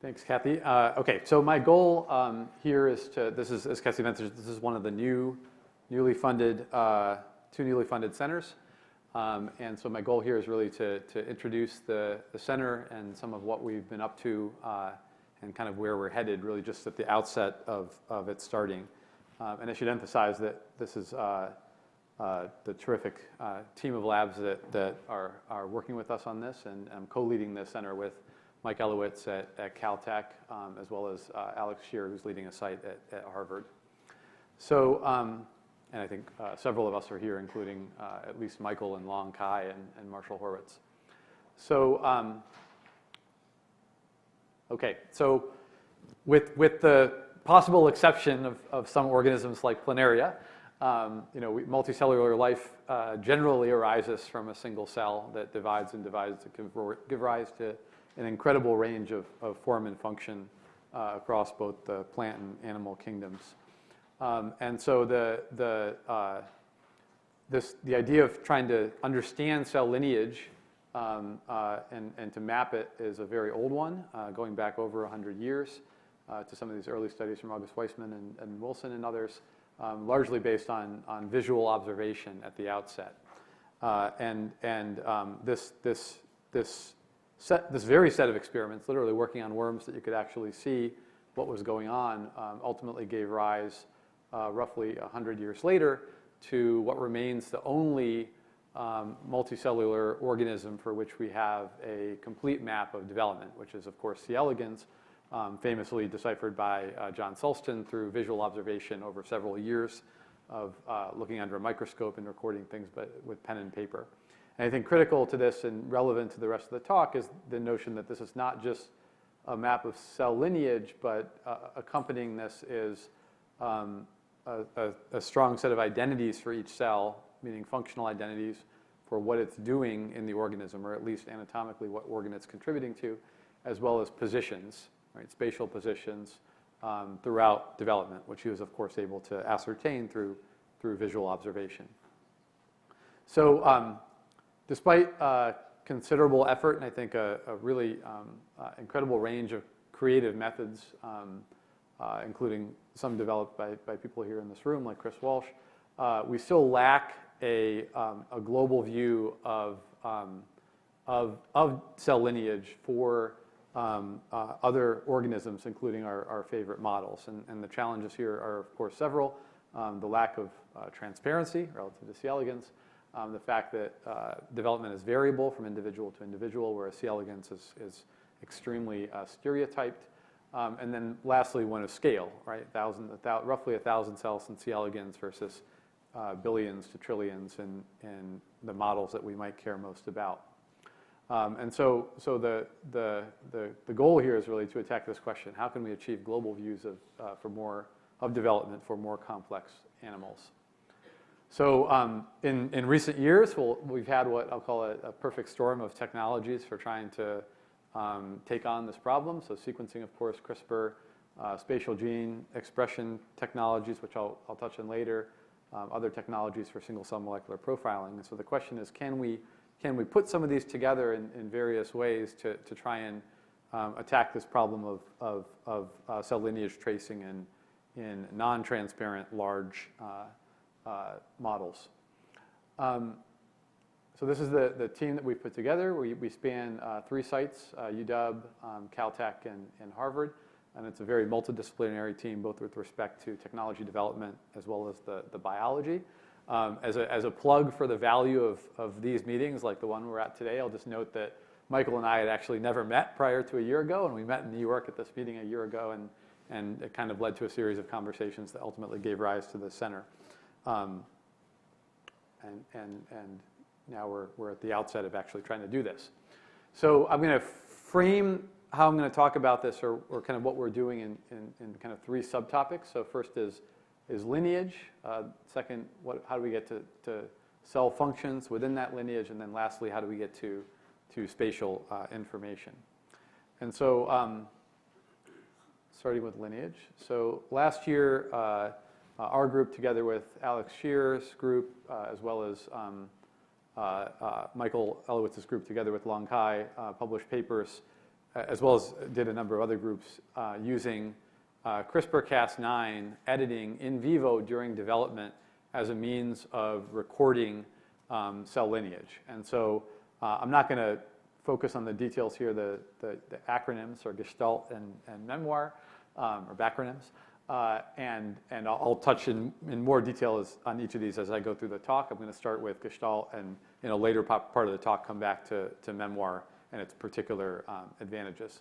Thanks, Kathy. Okay, so my goal here is to, as Kathy mentioned, this is one of the newly funded, two newly funded centers. And so my goal here is really to introduce the center and some of what we've been up to and kind of where we're headed, really just at the outset of it starting. And I should emphasize that this is the terrific team of labs that are working with us on this, and I'm co-leading this center with Mike Elowitz at Caltech, as well as Alex Shear, who's leading a site at Harvard. So, and I think several of us are here, including at least Michael and Long Kai and Marshall Horwitz. So, okay, so with the possible exception of some organisms like planaria, multicellular life generally arises from a single cell that divides and divides to give rise to an incredible range of form and function across both the plant and animal kingdoms. And so the idea of trying to understand cell lineage and to map it is a very old one, going back over 100 years to some of these early studies from August Weismann and Wilson and others, largely based on visual observation at the outset. This very set of experiments, literally working on worms that you could actually see what was going on, ultimately gave rise, roughly 100 years later, to what remains the only multicellular organism for which we have a complete map of development, which is, of course, C. elegans, famously deciphered by John Sulston through visual observation over several years of looking under a microscope and recording things with pen and paper. And I think critical to this and relevant to the rest of the talk is the notion that this is not just a map of cell lineage, but accompanying this is a strong set of identities for each cell, meaning functional identities for what it's doing in the organism, or at least anatomically what organ it's contributing to, as well as positions, right, spatial positions throughout development, which he was, of course, able to ascertain through visual observation. So despite considerable effort, and I think a really incredible range of creative methods, including some developed by people here in this room, like Chris Walsh, we still lack a global view of cell lineage for other organisms, including our favorite models. And the challenges here are, of course, several. The lack of transparency relative to C. elegans, the fact that development is variable from individual to individual, whereas C. elegans is extremely stereotyped. And then lastly, one of scale, right? Roughly 1,000 cells in C. elegans versus billions to trillions in the models that we might care most about. And so the goal here is really to attack this question: how can we achieve global views of development for more complex animals? So in recent years, we've had what I'll call a perfect storm of technologies for trying to take on this problem. So sequencing, of course, CRISPR, spatial gene expression technologies, which I'll touch on later, other technologies for single-cell molecular profiling. And so the question is, can we put some of these together in various ways to try and attack this problem of cell lineage tracing in non-transparent large models. So this is the team that we've put together. We span 3 sites, UW, Caltech, and Harvard. And it's a very multidisciplinary team, both with respect to technology development as well as the biology. As a plug for the value of these meetings, like the one we're at today, I'll just note that Michael and I had actually never met prior to a year ago, and we met in New York at this meeting a year ago, and it kind of led to a series of conversations that ultimately gave rise to the center. And now we're at the outset of actually trying to do this. So I'm going to frame how I'm going to talk about this, or kind of what we're doing in kind of 3 subtopics. So first is lineage. Second, how do we get to cell functions within that lineage? And then lastly, how do we get to spatial information? And so starting with lineage. So last year, our group, together with Alex Shear's group, as well as Michael Elowitz's group, together with Long Kai, published papers as well as did a number of other groups, using CRISPR-Cas9 editing in vivo during development as a means of recording cell lineage. And so I'm not going to focus on the details here, the acronyms or Gestalt and Memoir, or backronyms. And I'll touch in more detail on each of these as I go through the talk. I'm going to start with Gestalt and in a later part of the talk come back to Memoir and its particular advantages.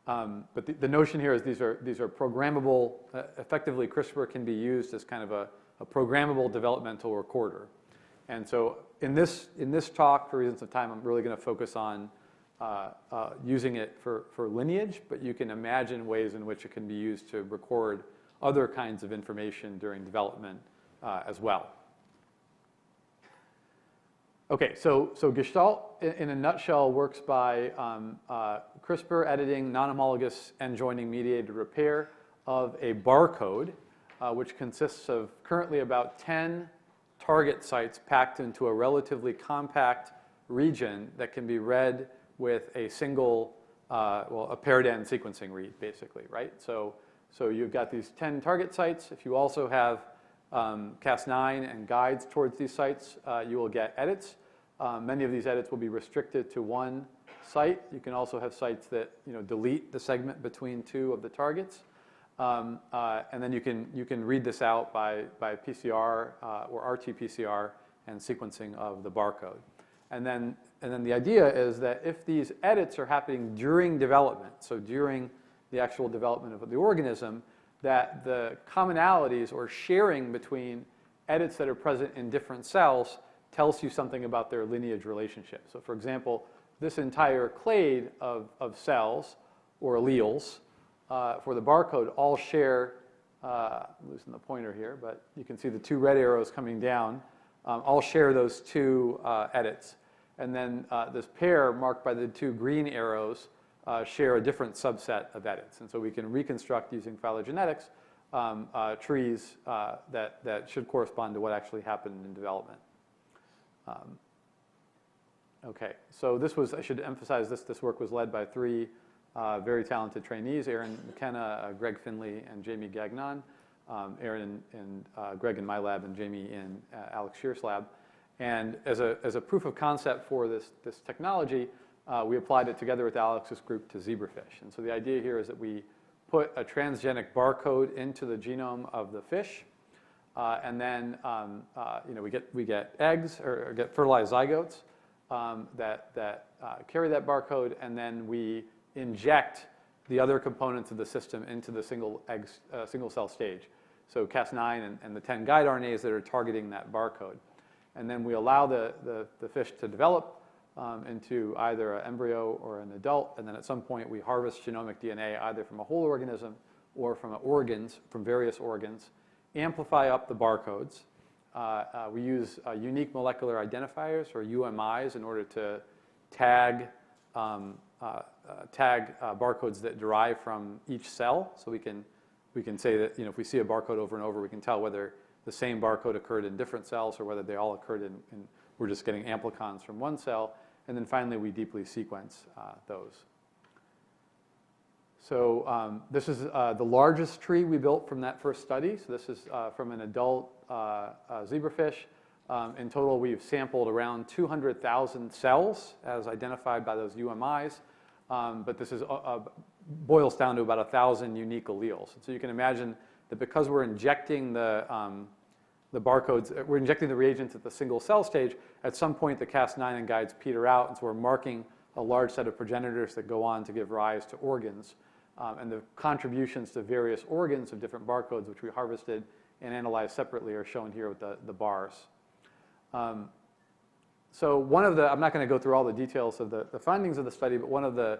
But the notion here is these are programmable. Effectively, CRISPR can be used as kind of a programmable developmental recorder. And so in this talk, for reasons of time, I'm really going to focus on using it for lineage, but you can imagine ways in which it can be used to record other kinds of information during development as well. Okay, so Gestalt, in a nutshell, works by CRISPR editing non-homologous end-joining mediated repair of a barcode, which consists of currently about 10 target sites packed into a relatively compact region that can be read with a single, a paired-end sequencing read, basically, right? So you've got these 10 target sites. If you also have Cas9 and guides towards these sites, you will get edits. Many of these edits will be restricted to one site. You can also have sites that delete the segment between two of the targets. And then you can read this out by PCR or RT-PCR and sequencing of the barcode. And then the idea is that if these edits are happening during development, so during the actual development of the organism, that the commonalities or sharing between edits that are present in different cells tells you something about their lineage relationship. So for example, this entire clade of cells or alleles for the barcode all share, I'm losing the pointer here, but you can see the two red arrows coming down, all share those two edits. And then this pair marked by the two green arrows share a different subset of edits. And so we can reconstruct using phylogenetics trees that should correspond to what actually happened in development. Okay, so this was, I should emphasize this work was led by three very talented trainees, Aaron McKenna, Greg Finley, and Jamie Gagnon. Aaron and Greg in my lab and Jamie in Alex Shear's lab. And as a proof of concept for this technology, we applied it together with Alex's group to zebrafish. And so the idea here is that we put a transgenic barcode into the genome of the fish, and then we get eggs or get fertilized zygotes that carry that barcode, and then we inject the other components of the system into the single cell stage. So Cas9 and the 10 guide RNAs that are targeting that barcode. And then we allow the fish to develop into either an embryo or an adult, and then at some point we harvest genomic DNA either from a whole organism or from various organs, amplify up the barcodes. We use unique molecular identifiers, or UMIs, in order to tag barcodes that derive from each cell. So we can say that if we see a barcode over and over, we can tell whether the same barcode occurred in different cells or whether they all occurred in we're just getting amplicons from one cell. And then finally, we deeply sequence those. So this is the largest tree we built from that first study. So this is from an adult zebrafish. In total, we've sampled around 200,000 cells as identified by those UMIs. But this boils down to about 1,000 unique alleles. And so you can imagine that because we're injecting the barcodes, we're injecting the reagents at the single cell stage, at some point the Cas9 and guides peter out, and so we're marking a large set of progenitors that go on to give rise to organs. And the contributions to various organs of different barcodes, which we harvested and analyzed separately, are shown here with the bars. So one of I'm not going to go through all the details of the findings of the study, but one of the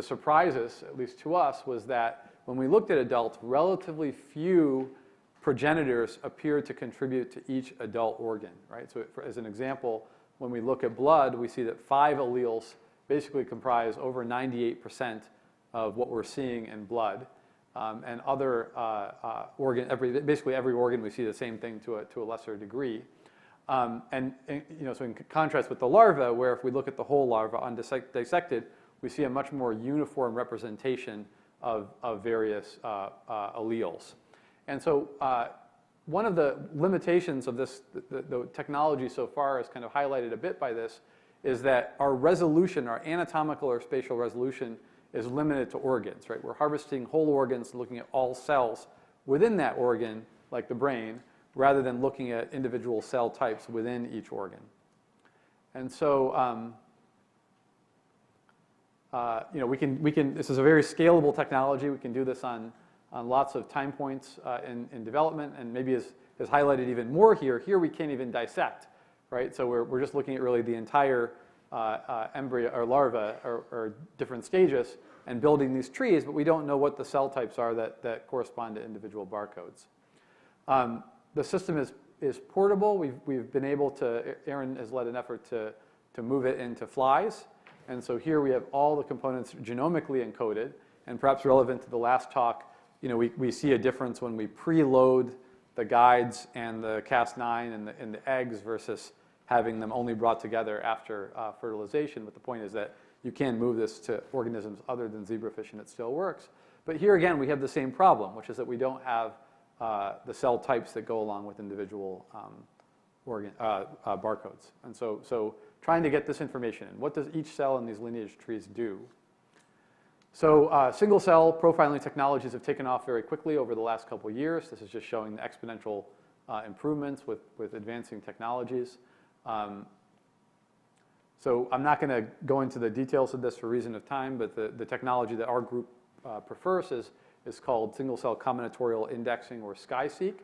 surprises, at least to us, was that when we looked at adults, relatively few progenitors appeared to contribute to each adult organ, right? So as an example, when we look at blood, we see that 5 alleles basically comprise over 98% of what we're seeing in blood. And other basically every organ, we see the same thing to a lesser degree. So in contrast with the larva, where if we look at the whole larva undissected, we see a much more uniform representation of various alleles. And so one of the limitations of this, the technology so far is kind of highlighted a bit by this, is that our resolution, our anatomical or spatial resolution, is limited to organs, right? We're harvesting whole organs, looking at all cells within that organ, like the brain, rather than looking at individual cell types within each organ. And so, you know, this is a very scalable technology. We can do this on lots of time points in development, and maybe is highlighted even more here. Here we can't even dissect, right? So we're just looking at really the entire embryo or larva or different stages and building these trees, but we don't know what the cell types are that correspond to individual barcodes. The system is portable. We've been able to, Aaron has led an effort to move it into flies. And so here we have all the components genomically encoded, and perhaps relevant to the last talk, you know, we see a difference when we preload the guides and the Cas9 and the eggs versus having them only brought together after fertilization. But the point is that you can move this to organisms other than zebrafish and it still works. But here again, we have the same problem, which is that we don't have the cell types that go along with individual barcodes. And so trying to get this information in. What does each cell in these lineage trees do? So single cell profiling technologies have taken off very quickly over the last couple of years. This is just showing the exponential improvements with advancing technologies. So I'm not going to go into the details of this for reason of time, but the technology that our group prefers is called single cell combinatorial indexing, or SkySeq.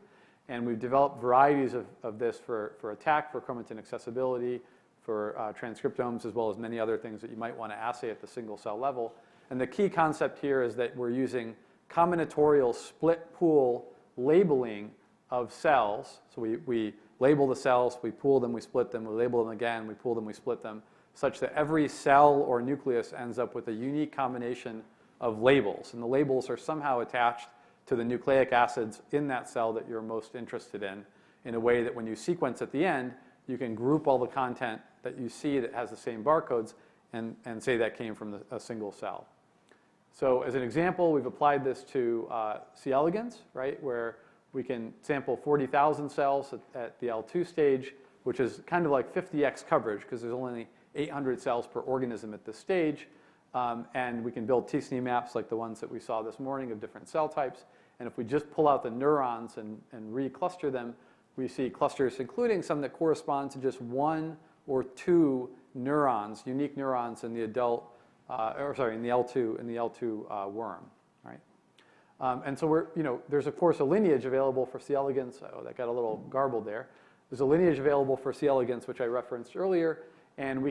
And we've developed varieties of this for attack, for chromatin accessibility, for transcriptomes, as well as many other things that you might want to assay at the single cell level. And the key concept here is that we're using combinatorial split pool labeling of cells. So we label the cells, we pool them, we split them, we label them again, we pool them, we split them, such that every cell or nucleus ends up with a unique combination of labels. And the labels are somehow attached to the nucleic acids in that cell that you're most interested in a way that when you sequence at the end, you can group all the content that you see that has the same barcodes and say that came from a single cell. So as an example, we've applied this to C. elegans, right, where we can sample 40,000 cells at the L2 stage, which is kind of like 50x coverage because there's only 800 cells per organism at this stage. And we can build t-SNE maps like the ones that we saw this morning of different cell types. And if we just pull out the neurons and recluster them, we see clusters, including some that correspond to just one or two neurons, unique neurons in the adult, in the L2 worm, right? And so there's of course a lineage available for C. elegans. Oh, that got a little garbled there. There's a lineage available for C. elegans, which I referenced earlier, and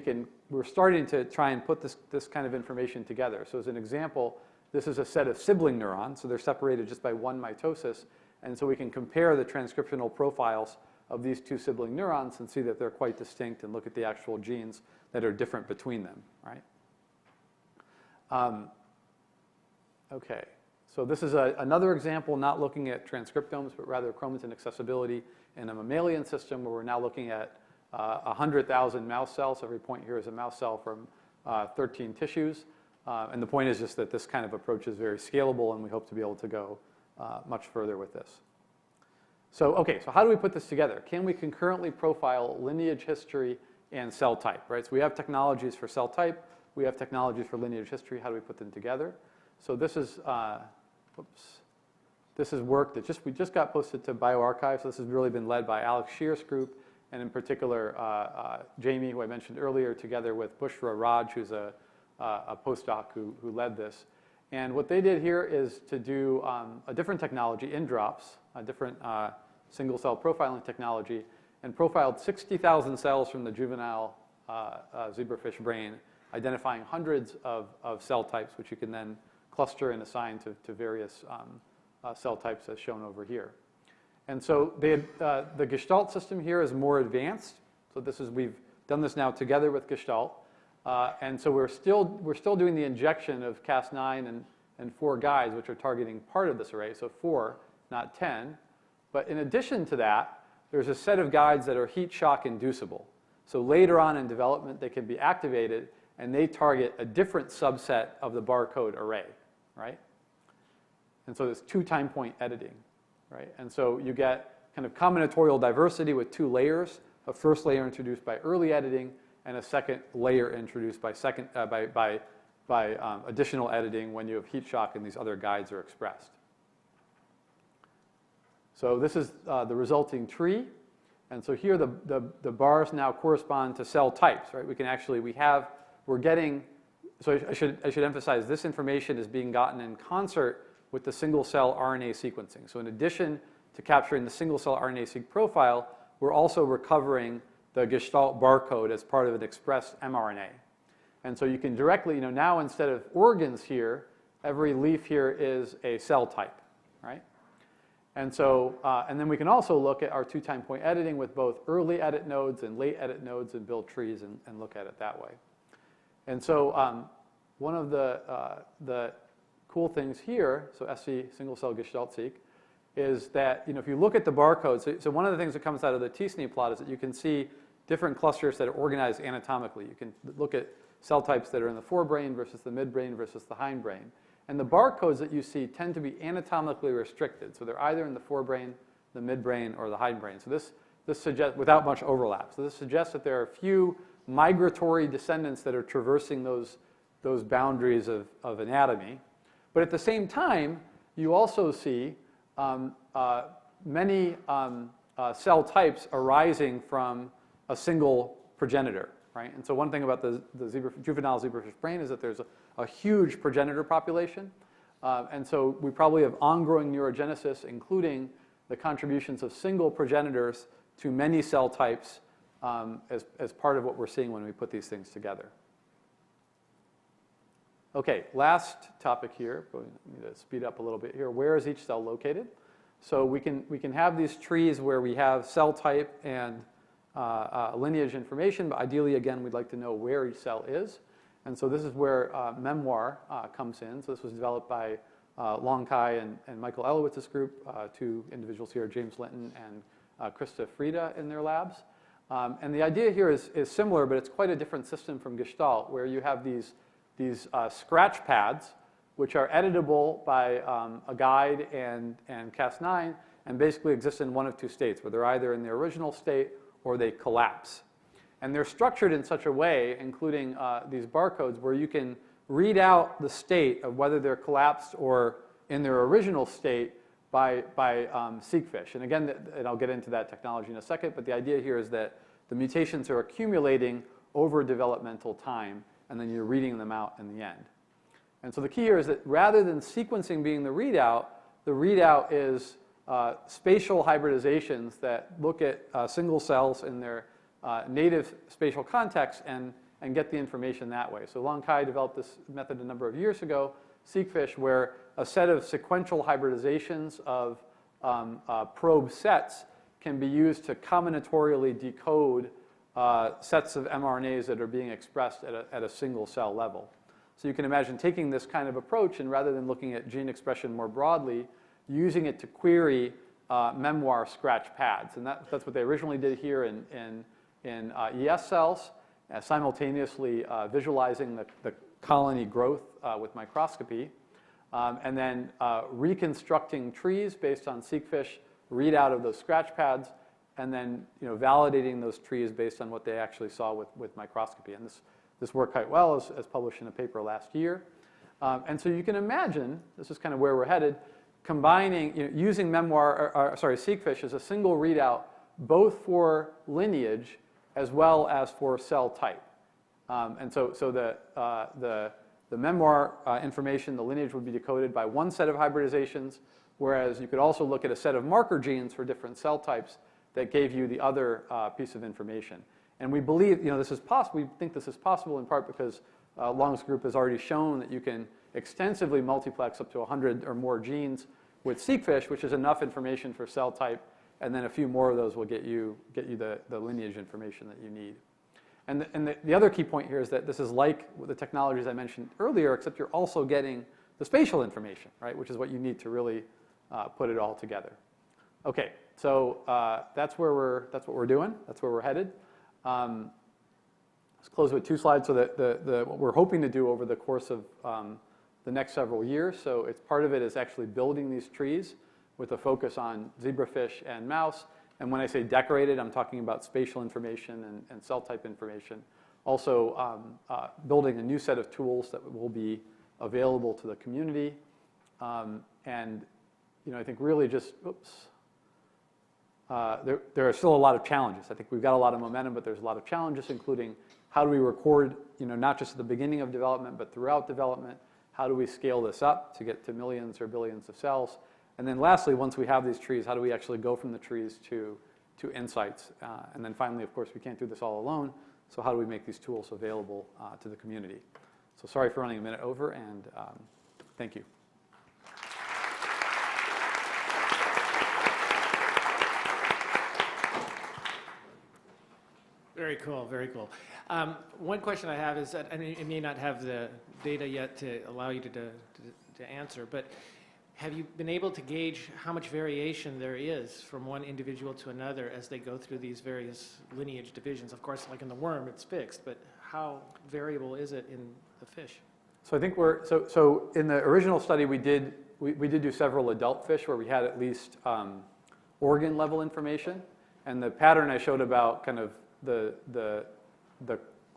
we're starting to try and put this kind of information together. So as an example, this is a set of sibling neurons, so they're separated just by one mitosis, and so we can compare the transcriptional profiles of these two sibling neurons and see that they're quite distinct and look at the actual genes that are different between them, right? Okay, so this is another example, not looking at transcriptomes, but rather chromatin accessibility in a mammalian system where we're now looking at 100,000 mouse cells. Every point here is a mouse cell from 13 tissues. And the point is just that this kind of approach is very scalable, and we hope to be able to go much further with this. So, okay, so how do we put this together? Can we concurrently profile lineage history and cell type, right? So we have technologies for cell type. We have technologies for lineage history. How do we put them together? So this is, this is work that we just got posted to bioRxiv. So this has really been led by Alex Shear's group, and in particular, Jamie, who I mentioned earlier, together with Bushra Raj, who's a postdoc who led this. And what they did here is to do a different technology, indrops, a different single-cell profiling technology, and profiled 60,000 cells from the juvenile zebrafish brain, identifying hundreds of cell types, which you can then cluster and assign to various cell types as shown over here. And so the Gestalt system here is more advanced. So we've done this now together with Gestalt. And so we're still doing the injection of Cas9 and 4 guides, which are targeting part of this array, so 4, not 10. But in addition to that, there's a set of guides that are heat shock inducible. So later on in development, they can be activated, and they target a different subset of the barcode array, right? And so there's 2 time point editing, right? And so you get kind of combinatorial diversity with 2 layers, a first layer introduced by early editing and a second layer introduced by additional editing when you have heat shock and these other guides are expressed. So this is the resulting tree. And so here the bars now correspond to cell types, right? We're getting, so I should emphasize this information is being gotten in concert with the single cell RNA sequencing. So in addition to capturing the single cell RNA-seq profile, we're also recovering the Gestalt barcode as part of an expressed mRNA. And so you can directly, now instead of organs here, every leaf here is a cell type, right? And so, and then we can also look at our 2 time point editing with both early edit nodes and late edit nodes and build trees and look at it that way. And so one of the cool things here, so SC single cell Gestalt-seq, is that if you look at the barcodes, so one of the things that comes out of the t-SNE plot is that you can see different clusters that are organized anatomically. You can look at cell types that are in the forebrain versus the midbrain versus the hindbrain. And the barcodes that you see tend to be anatomically restricted. So they're either in the forebrain, the midbrain, or the hindbrain. So this suggests, without much overlap. So this suggests that there are a few migratory descendants that are traversing those boundaries of anatomy. But at the same time, you also see many cell types arising from a single progenitor, right? And so one thing about the juvenile zebrafish brain is that there's a huge progenitor population. And so we probably have ongoing neurogenesis, including the contributions of single progenitors to many cell types as part of what we're seeing when we put these things together. Okay, last topic here. We need to speed up a little bit here. Where is each cell located? So we can have these trees where we have cell type and lineage information, but ideally, again, we'd like to know where each cell is. And so this is where Memoir comes in. So this was developed by Long Kai and Michael Elowitz's group, 2 individuals here, James Linton and Krista Frieda in their labs. And the idea here is similar, but it's quite a different system from Gestalt, where you have these scratch pads, which are editable by a guide and Cas9, and basically exist in one of 2 states, where they're either in their original state or they collapse. And they're structured in such a way, including these barcodes, where you can read out the state of whether they're collapsed or in their original state by seqfish. And again, and I'll get into that technology in a second, but the idea here is that the mutations are accumulating over developmental time, and then you're reading them out in the end. And so the key here is that rather than sequencing being the readout is spatial hybridizations that look at single cells in their native spatial context and get the information that way. So Long Kai developed this method a number of years ago, seqfish, where a set of sequential hybridizations of probe sets can be used to combinatorially decode sets of mRNAs that are being expressed at a single cell level. So you can imagine taking this kind of approach and rather than looking at gene expression more broadly, using it to query Memoir scratch pads. And that's what they originally did here in ES cells, simultaneously visualizing the colony growth with microscopy, and then reconstructing trees based on seqfish readout of those scratch pads, and then validating those trees based on what they actually saw with microscopy. And this worked quite well, as published in a paper last year. And so you can imagine, this is kind of where we're headed, combining, using seqfish as a single readout, both for lineage as well as for cell type. And so the Memoir information, the lineage would be decoded by one set of hybridizations, whereas you could also look at a set of marker genes for different cell types that gave you the other piece of information. And we believe, this is possible. We think this is possible in part because Long's group has already shown that you can extensively multiplex up to 100 or more genes with seqfish, which is enough information for cell type, and then a few more of those will get you the lineage information that you need. And the other key point here is that this is like the technologies I mentioned earlier, except you're also getting the spatial information, right, which is what you need to really put it all together. Okay, so that's what we're doing. That's where we're headed. Let's close with 2 slides. So what we're hoping to do over the course of the next several years, so it's part of it is actually building these trees with a focus on zebrafish and mouse. And when I say decorated, I'm talking about spatial information and cell type information. Also building a new set of tools that will be available to the community. And I think really just, there are still a lot of challenges. I think we've got a lot of momentum, but there's a lot of challenges, including how do we record, not just at the beginning of development, but throughout development. How do we scale this up to get to millions or billions of cells? And then lastly, once we have these trees, how do we actually go from the trees to insights? And then finally, of course, we can't do this all alone. So how do we make these tools available to the community? So sorry for running a minute over, and thank you. Very cool, very cool. One question I have is that, and it may not have the data yet to allow you to answer, but have you been able to gauge how much variation there is from one individual to another as they go through these various lineage divisions? Of course, like in the worm, it's fixed, but how variable is it in the fish? So I think so in the original study we did do several adult fish where we had at least organ level information, and the pattern I showed about kind of the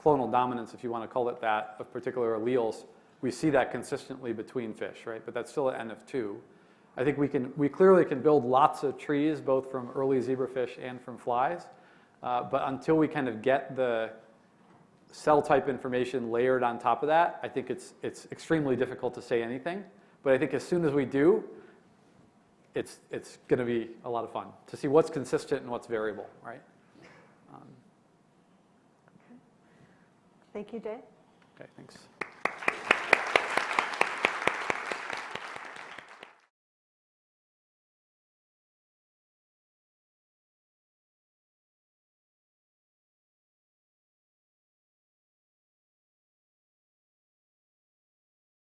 clonal dominance, if you want to call it that, of particular alleles, we see that consistently between fish, right? But that's still an N of 2. I think we clearly can build lots of trees, both from early zebrafish and from flies, but until we kind of get the cell type information layered on top of that, I think it's extremely difficult to say anything. But I think as soon as we do, it's going to be a lot of fun to see what's consistent and what's variable, right? Thank you, Jay. Okay, thanks.